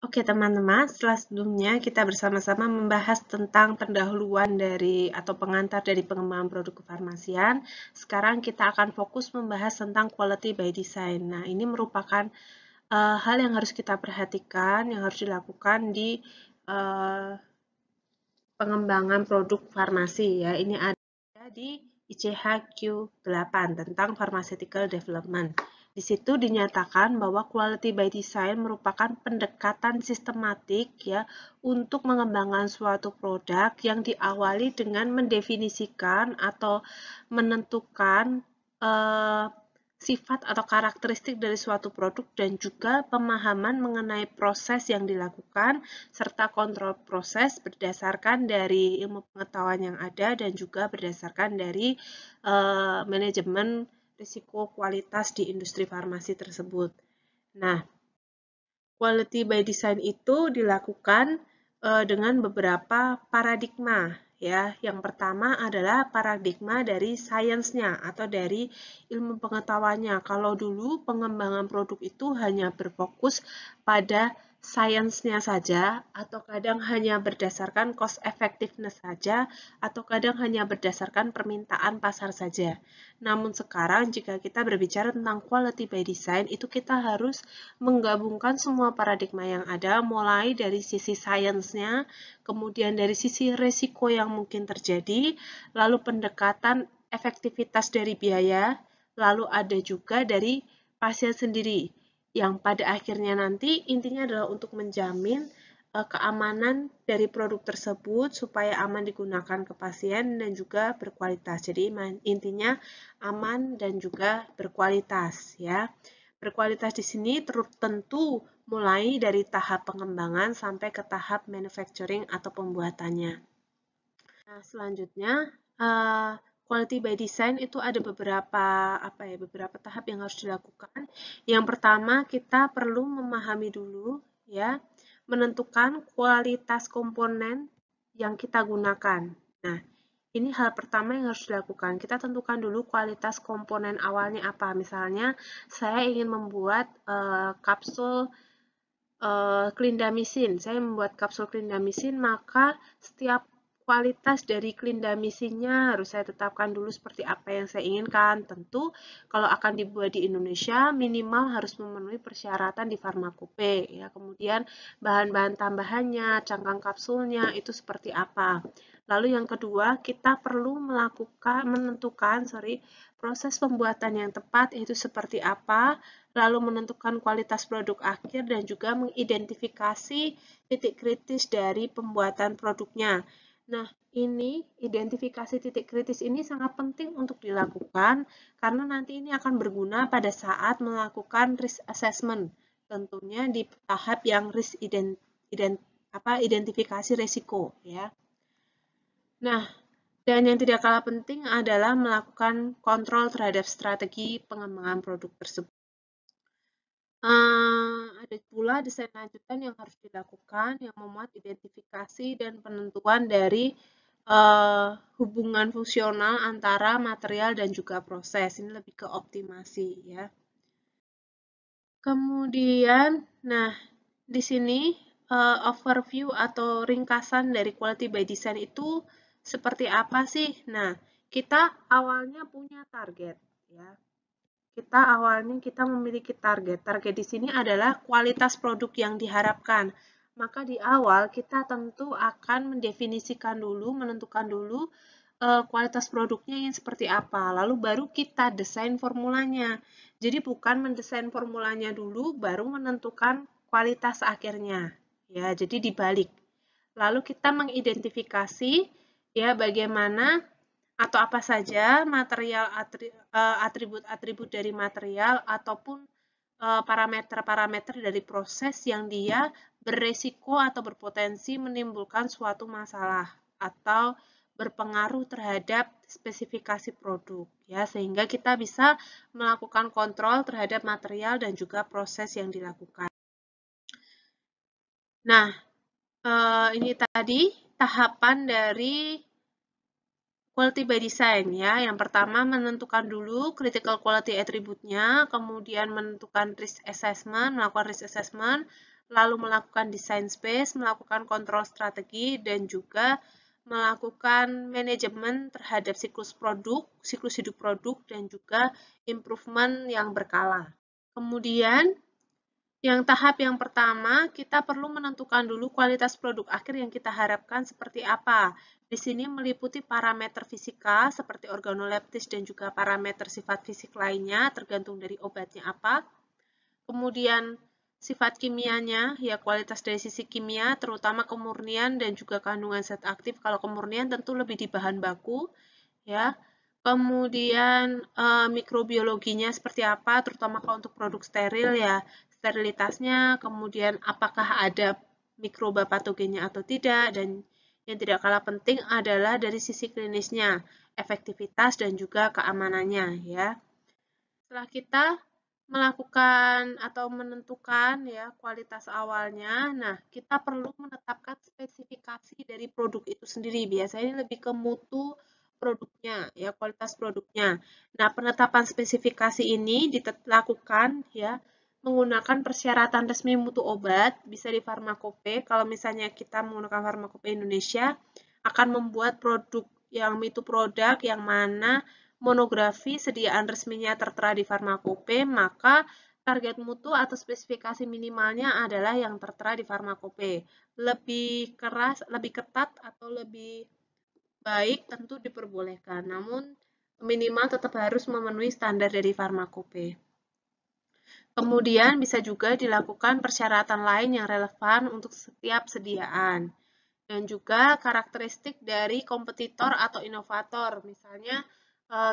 Oke teman-teman, setelah sebelumnya kita bersama-sama membahas tentang pendahuluan dari atau pengantar dari pengembangan produk kefarmasian, sekarang kita akan fokus membahas tentang quality by design. Nah, ini merupakan hal yang harus kita perhatikan, yang harus dilakukan di pengembangan produk farmasi ya. Ini ada di ICHQ8 tentang Pharmaceutical Development. Di situ dinyatakan bahwa quality by design merupakan pendekatan sistematik ya untuk mengembangkan suatu produk yang diawali dengan mendefinisikan atau menentukan sifat atau karakteristik dari suatu produk dan juga pemahaman mengenai proses yang dilakukan serta kontrol proses berdasarkan dari ilmu pengetahuan yang ada dan juga berdasarkan dari manajemen risiko kualitas di industri farmasi tersebut. Nah, quality by design itu dilakukan dengan beberapa paradigma ya. Yang pertama adalah paradigma dari sainsnya atau dari ilmu pengetahuannya. Kalau dulu pengembangan produk itu hanya berfokus pada sainsnya saja atau kadang hanya berdasarkan cost effectiveness saja atau kadang hanya berdasarkan permintaan pasar saja. Namun sekarang jika kita berbicara tentang quality by design itu kita harus menggabungkan semua paradigma yang ada mulai dari sisi sainsnya, kemudian dari sisi resiko yang mungkin terjadi, lalu pendekatan efektivitas dari biaya, lalu ada juga dari pasien sendiri yang pada akhirnya nanti intinya adalah untuk menjamin keamanan dari produk tersebut supaya aman digunakan ke pasien dan juga berkualitas. Jadi intinya aman dan juga berkualitas ya. Berkualitas di sini tentu mulai dari tahap pengembangan sampai ke tahap manufacturing atau pembuatannya. Nah, selanjutnya quality by design itu ada beberapa tahap yang harus dilakukan. Yang pertama, kita perlu memahami dulu ya, menentukan kualitas komponen yang kita gunakan. Nah, ini hal pertama yang harus dilakukan. Kita tentukan dulu kualitas komponen awalnya apa. Misalnya, saya ingin membuat kapsul clindamycin. Saya membuat kapsul clindamycin, maka setiap kualitas dari clindamycinnya harus saya tetapkan dulu seperti apa yang saya inginkan. Tentu kalau akan dibuat di Indonesia minimal harus memenuhi persyaratan di Farmakope ya. Kemudian bahan-bahan tambahannya, cangkang kapsulnya itu seperti apa. Lalu yang kedua, kita perlu menentukan proses pembuatan yang tepat itu seperti apa, lalu menentukan kualitas produk akhir dan juga mengidentifikasi titik kritis dari pembuatan produknya. Nah, ini identifikasi titik kritis ini sangat penting untuk dilakukan karena nanti ini akan berguna pada saat melakukan risk assessment, tentunya di tahap yang identifikasi resiko ya. Nah, dan yang tidak kalah penting adalah melakukan kontrol terhadap strategi pengembangan produk tersebut. Ada pula desain lanjutan yang harus dilakukan yang memuat identifikasi dan penentuan dari hubungan fungsional antara material dan juga proses. Ini lebih ke optimasi ya. Kemudian, nah di sini overview atau ringkasan dari quality by design itu seperti apa sih? Nah, kita awalnya punya target ya. Kita memiliki target. Target di sini adalah kualitas produk yang diharapkan. Maka di awal kita tentu akan mendefinisikan dulu, menentukan dulu kualitas produknya yang seperti apa. Lalu baru kita desain formulanya. Jadi bukan mendesain formulanya dulu, baru menentukan kualitas akhirnya. Ya, jadi dibalik. Lalu kita mengidentifikasi ya bagaimana atau apa saja material atribut-atribut dari material ataupun parameter-parameter dari proses yang dia beresiko atau berpotensi menimbulkan suatu masalah atau berpengaruh terhadap spesifikasi produk ya sehingga kita bisa melakukan kontrol terhadap material dan juga proses yang dilakukan. Nah, ini tadi tahapan dari quality by design ya. Yang pertama menentukan dulu critical quality attribute-nya, kemudian menentukan risk assessment, melakukan risk assessment, lalu melakukan desain space, melakukan kontrol strategi, dan juga melakukan manajemen terhadap siklus hidup produk, dan juga improvement yang berkala. Kemudian, tahap yang pertama, kita perlu menentukan dulu kualitas produk akhir yang kita harapkan seperti apa. Di sini meliputi parameter fisika seperti organoleptis dan juga parameter sifat fisik lainnya, tergantung dari obatnya apa. Kemudian sifat kimianya, ya kualitas dari sisi kimia, terutama kemurnian dan juga kandungan zat aktif. Kalau kemurnian tentu lebih di bahan baku, ya. Kemudian mikrobiologinya seperti apa, terutama kalau untuk produk steril ya, sterilitasnya, kemudian apakah ada mikroba patogennya atau tidak, dan yang tidak kalah penting adalah dari sisi klinisnya, efektivitas dan juga keamanannya ya. Setelah kita melakukan atau menentukan ya kualitas awalnya, nah kita perlu menetapkan spesifikasi dari produk itu sendiri. Biasanya ini lebih ke mutu produknya, ya kualitas produknya. Nah, penetapan spesifikasi ini dilakukan ya menggunakan persyaratan resmi mutu obat, bisa di Farmakope. Kalau misalnya kita menggunakan Farmakope Indonesia, akan membuat produk yang mutu produk yang mana monografi sediaan resminya tertera di Farmakope, maka target mutu atau spesifikasi minimalnya adalah yang tertera di Farmakope. Lebih keras, lebih ketat, atau lebih baik tentu diperbolehkan, namun minimal tetap harus memenuhi standar dari Farmakope. Kemudian bisa juga dilakukan persyaratan lain yang relevan untuk setiap sediaan. Dan juga karakteristik dari kompetitor atau inovator. Misalnya,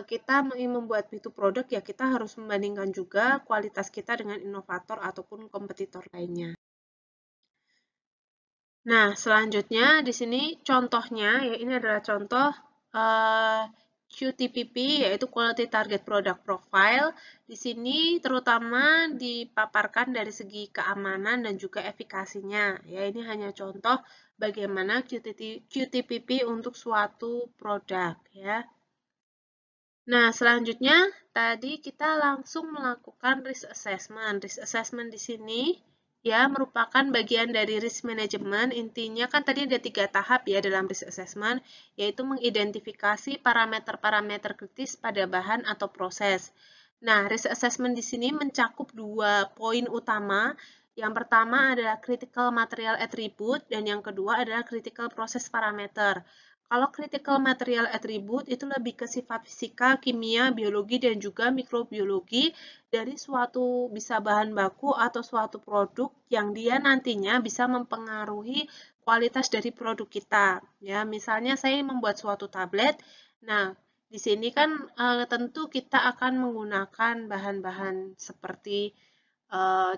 kita ingin membuat B2 produk, ya kita harus membandingkan juga kualitas kita dengan inovator ataupun kompetitor lainnya. Nah, selanjutnya di sini contohnya, ya ini adalah contoh QTPP, yaitu Quality Target Product Profile. Di sini terutama dipaparkan dari segi keamanan dan juga efikasinya. Ya, ini hanya contoh bagaimana QTPP untuk suatu produk, ya. Nah, selanjutnya tadi kita langsung melakukan risk assessment. Risk assessment di sini ya merupakan bagian dari risk management. Intinya kan tadi ada 3 tahap ya dalam risk assessment, yaitu mengidentifikasi parameter-parameter kritis pada bahan atau proses. Nah, risk assessment di sini mencakup 2 poin utama. Yang pertama adalah critical material attribute dan yang kedua adalah critical process parameter. Kalau critical material attribute itu lebih ke sifat fisika, kimia, biologi, dan juga mikrobiologi dari suatu bisa bahan baku atau suatu produk yang dia nantinya bisa mempengaruhi kualitas dari produk kita. Ya, misalnya saya membuat suatu tablet. Nah, di sini kan tentu kita akan menggunakan bahan-bahan seperti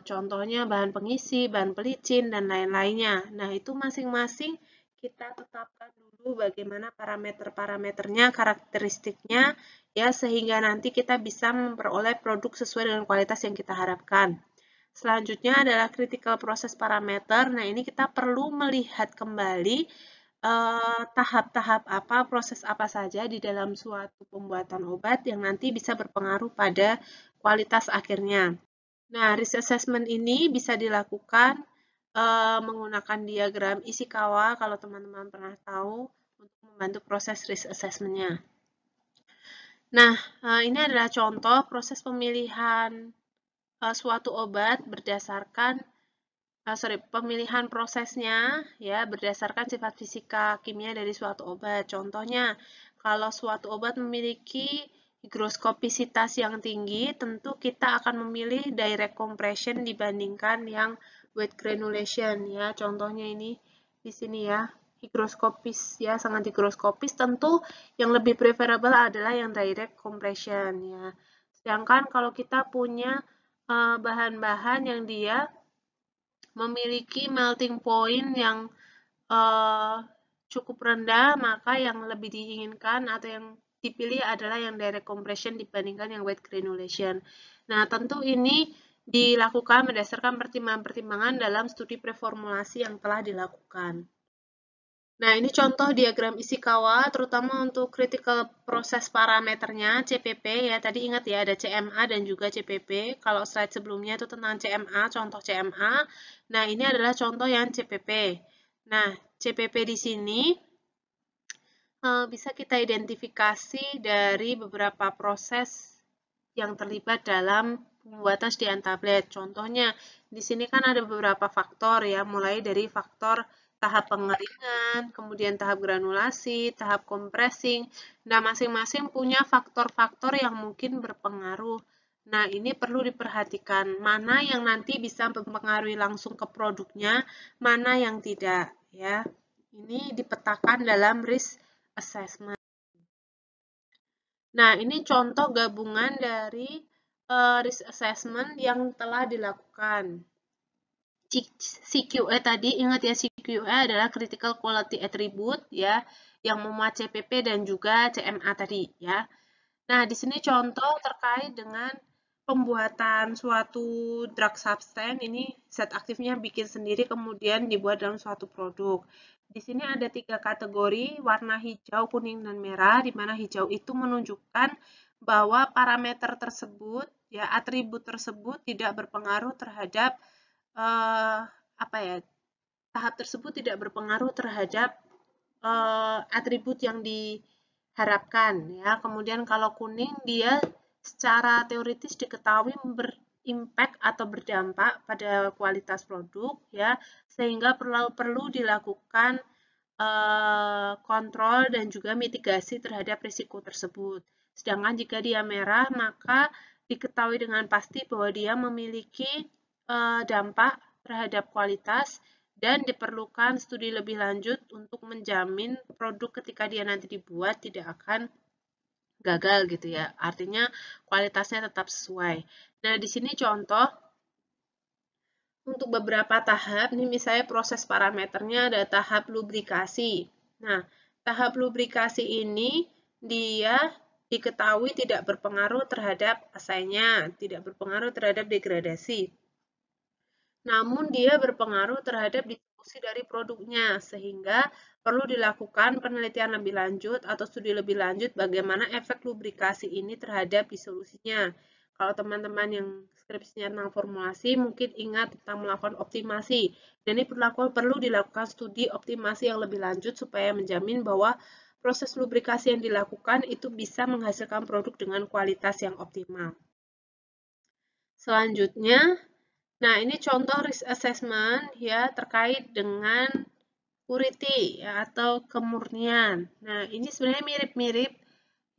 contohnya bahan pengisi, bahan pelicin, dan lain-lainnya. Nah, itu masing-masing kita tetapkan dulu bagaimana parameter-parameternya, karakteristiknya, ya sehingga nanti kita bisa memperoleh produk sesuai dengan kualitas yang kita harapkan. Selanjutnya adalah critical process parameter. Nah, ini kita perlu melihat kembali tahap-tahap apa, proses apa saja di dalam suatu pembuatan obat yang nanti bisa berpengaruh pada kualitas akhirnya. Nah, risk assessment ini bisa dilakukan menggunakan diagram Ishikawa kalau teman-teman pernah tahu untuk membantu proses risk assessment-nya. Nah, ini adalah contoh proses pemilihan suatu obat berdasarkan pemilihan prosesnya ya berdasarkan sifat fisika kimia dari suatu obat. Contohnya, kalau suatu obat memiliki higroskopisitas yang tinggi, tentu kita akan memilih direct compression dibandingkan yang wet granulation ya. Contohnya ini di sini ya, higroskopis ya, sangat higroskopis. Tentu yang lebih preferable adalah yang direct compression ya. Sedangkan kalau kita punya bahan-bahan yang dia memiliki melting point yang cukup rendah, maka yang lebih diinginkan atau yang dipilih adalah yang direct compression dibandingkan yang wet granulation. Nah, tentu ini dilakukan berdasarkan pertimbangan-pertimbangan dalam studi preformulasi yang telah dilakukan. Nah, ini contoh diagram Ishikawa, terutama untuk critical process parameternya, CPP ya. Tadi ingat ya, ada CMA dan juga CPP. Kalau slide sebelumnya itu tentang CMA, contoh CMA. Nah, ini adalah contoh yang CPP. Nah, CPP di sini bisa kita identifikasi dari beberapa proses yang terlibat dalam pembuatan sediaan tablet. Contohnya, di sini kan ada beberapa faktor ya, mulai dari faktor tahap pengeringan, kemudian tahap granulasi, tahap compressing. Nah, masing-masing punya faktor-faktor yang mungkin berpengaruh. Nah, ini perlu diperhatikan mana yang nanti bisa mempengaruhi langsung ke produknya, mana yang tidak ya. Ini dipetakan dalam risk assessment. Nah, ini contoh gabungan dari risk assessment yang telah dilakukan. CQA tadi, ingat ya, CQA adalah Critical Quality Attribute ya, yang memuat CPP dan juga CMA tadi ya. Nah, di sini contoh terkait dengan pembuatan suatu drug substance, ini zat aktifnya bikin sendiri kemudian dibuat dalam suatu produk. Di sini ada 3 kategori, warna hijau, kuning, dan merah, di mana hijau itu menunjukkan bahwa parameter tersebut, ya atribut tersebut tidak berpengaruh terhadap apa ya, tahap tersebut tidak berpengaruh terhadap atribut yang diharapkan ya. Kemudian kalau kuning dia secara teoritis diketahui berimpact atau berdampak pada kualitas produk ya, sehingga perlu dilakukan kontrol dan juga mitigasi terhadap risiko tersebut. Sedangkan jika dia merah, maka diketahui dengan pasti bahwa dia memiliki dampak terhadap kualitas dan diperlukan studi lebih lanjut untuk menjamin produk ketika dia nanti dibuat tidak akan gagal gitu ya. Artinya kualitasnya tetap sesuai. Nah, di sini contoh untuk beberapa tahap, nih misalnya proses parameternya ada tahap lubrikasi. Nah, tahap lubrikasi ini dia diketahui tidak berpengaruh terhadap asainya, tidak berpengaruh terhadap degradasi. Namun dia berpengaruh terhadap distribusi dari produknya, sehingga perlu dilakukan penelitian lebih lanjut atau studi lebih lanjut bagaimana efek lubrikasi ini terhadap disolusinya. Kalau teman-teman yang skripsinya tentang formulasi, mungkin ingat tentang melakukan optimasi. Dan ini perlu dilakukan studi optimasi yang lebih lanjut supaya menjamin bahwa proses lubrikasi yang dilakukan itu bisa menghasilkan produk dengan kualitas yang optimal. Selanjutnya, nah, ini contoh risk assessment ya terkait dengan purity ya, atau kemurnian. Nah, ini sebenarnya mirip-mirip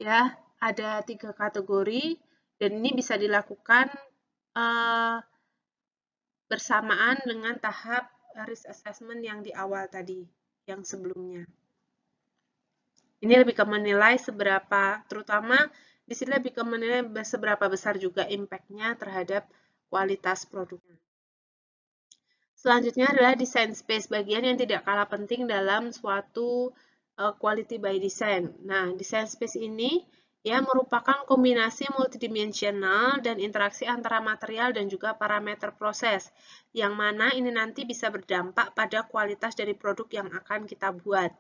ya, ada 3 kategori dan ini bisa dilakukan bersamaan dengan tahap risk assessment yang di awal tadi, yang sebelumnya. Ini lebih ke menilai seberapa, terutama di sini lebih ke menilai seberapa besar juga impact-nya terhadap kualitas produknya. Selanjutnya adalah design space, bagian yang tidak kalah penting dalam suatu quality by design. Nah, design space ini ya merupakan kombinasi multidimensional dan interaksi antara material dan juga parameter proses, yang mana ini nanti bisa berdampak pada kualitas dari produk yang akan kita buat.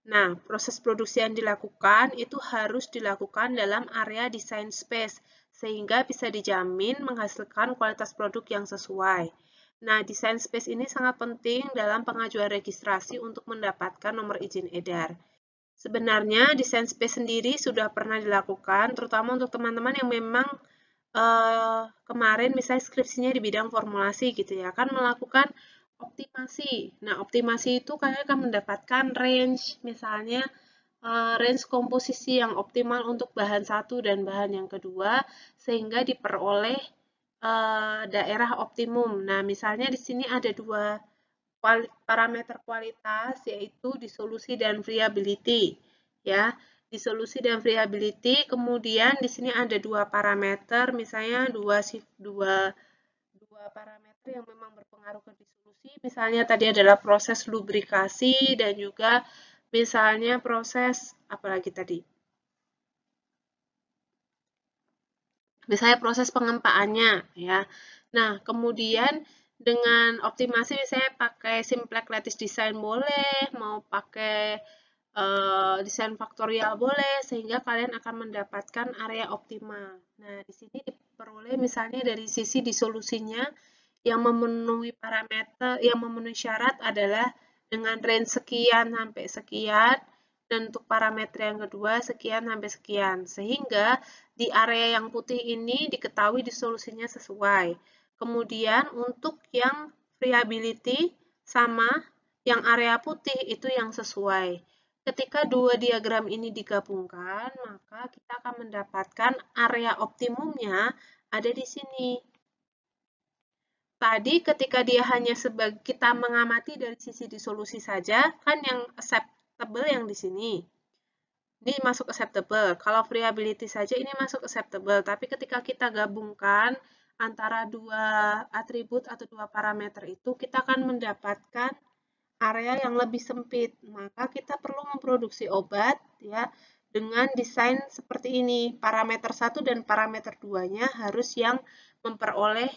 Nah, proses produksi yang dilakukan itu harus dilakukan dalam area design space, sehingga bisa dijamin menghasilkan kualitas produk yang sesuai. Nah, design space ini sangat penting dalam pengajuan registrasi untuk mendapatkan nomor izin edar. Sebenarnya, design space sendiri sudah pernah dilakukan, terutama untuk teman-teman yang memang kemarin misalnya skripsinya di bidang formulasi gitu ya, kan melakukan optimasi. Nah, optimasi itu kalian akan mendapatkan range, misalnya range komposisi yang optimal untuk bahan satu dan bahan yang kedua, sehingga diperoleh daerah optimum. Nah, misalnya di sini ada 2 parameter kualitas, yaitu disolusi dan friability. Ya, disolusi dan friability, kemudian di sini ada 2 parameter, misalnya dua parameter yang memang berpengaruh ke disolusi, misalnya tadi adalah proses lubrikasi dan juga misalnya proses apalagi tadi, misalnya proses pengempaannya ya. Nah, kemudian dengan optimasi misalnya pakai simplex lattice design boleh, mau pakai desain faktorial boleh, sehingga kalian akan mendapatkan area optimal. Nah, di sini diperoleh misalnya dari sisi disolusinya yang memenuhi parameter, yang memenuhi syarat adalah dengan range sekian sampai sekian, dan untuk parameter yang kedua sekian sampai sekian. Sehingga di area yang putih ini diketahui disolusinya sesuai. Kemudian untuk yang variability sama yang area putih itu yang sesuai. Ketika dua diagram ini digabungkan, maka kita akan mendapatkan area optimumnya ada di sini. Tadi ketika dia hanya sebagai kita mengamati dari sisi disolusi saja, kan yang acceptable yang di sini. Ini masuk acceptable. Kalau variability saja ini masuk acceptable. Tapi ketika kita gabungkan antara dua atribut atau dua parameter itu, kita akan mendapatkan area yang lebih sempit, maka kita perlu memproduksi obat ya dengan desain seperti ini. Parameter 1 dan parameter 2-nya harus yang memperoleh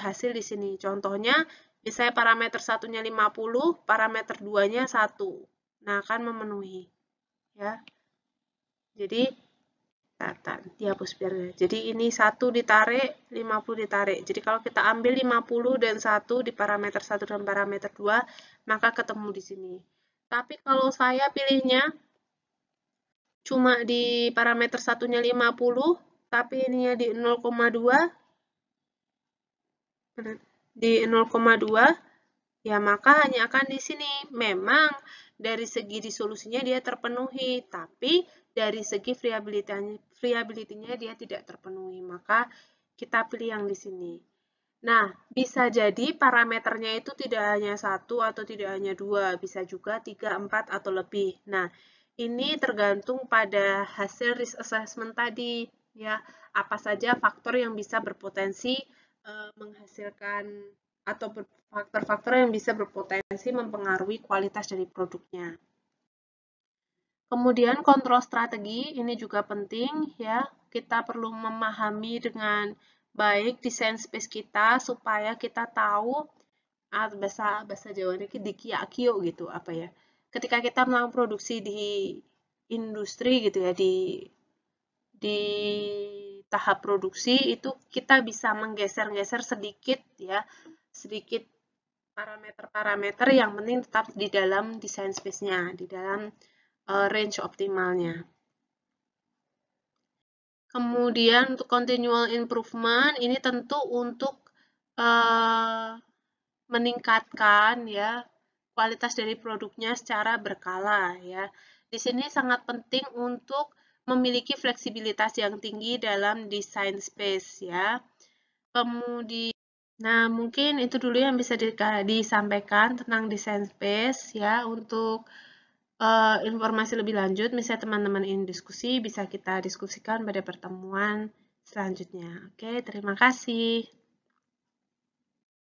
hasil di sini. Contohnya, misalnya parameter 1-nya 50, parameter 2-nya 1. Nah, akan memenuhi ya. Jadi dihapus biar. Jadi ini 1 ditarik, 50 ditarik. Jadi kalau kita ambil 50 dan 1 di parameter 1 dan parameter 2, maka ketemu di sini. Tapi kalau saya pilihnya cuma di parameter 1-nya 50, tapi ininya di 0,2, di 0,2, ya maka hanya akan di sini. Memang dari segi disolusinya dia terpenuhi, tapi dari segi variability-nya dia tidak terpenuhi. Maka kita pilih yang di sini. Nah, bisa jadi parameternya itu tidak hanya 1 atau tidak hanya 2, bisa juga 3, 4, atau lebih. Nah, ini tergantung pada hasil risk assessment tadi. Ya, apa saja faktor yang bisa berpotensi menghasilkan atau faktor-faktor yang bisa berpotensi mempengaruhi kualitas dari produknya. Kemudian kontrol strategi ini juga penting ya. Kita perlu memahami dengan baik desain space kita supaya kita tahu bahasa Jawanya di kiak-kio gitu apa ya. Ketika kita melakukan produksi di industri gitu ya di tahap produksi itu kita bisa menggeser-geser sedikit ya, sedikit parameter-parameter yang penting tetap di dalam desain space-nya, di dalam range optimalnya. Kemudian untuk continual improvement ini tentu untuk meningkatkan ya kualitas dari produknya secara berkala ya. Di sini sangat penting untuk memiliki fleksibilitas yang tinggi dalam desain space ya. Kemudian nah, mungkin itu dulu yang bisa disampaikan tentang desain space ya. Untuk informasi lebih lanjut, misalnya teman-teman ingin diskusi, bisa kita diskusikan pada pertemuan selanjutnya. Oke, terima kasih.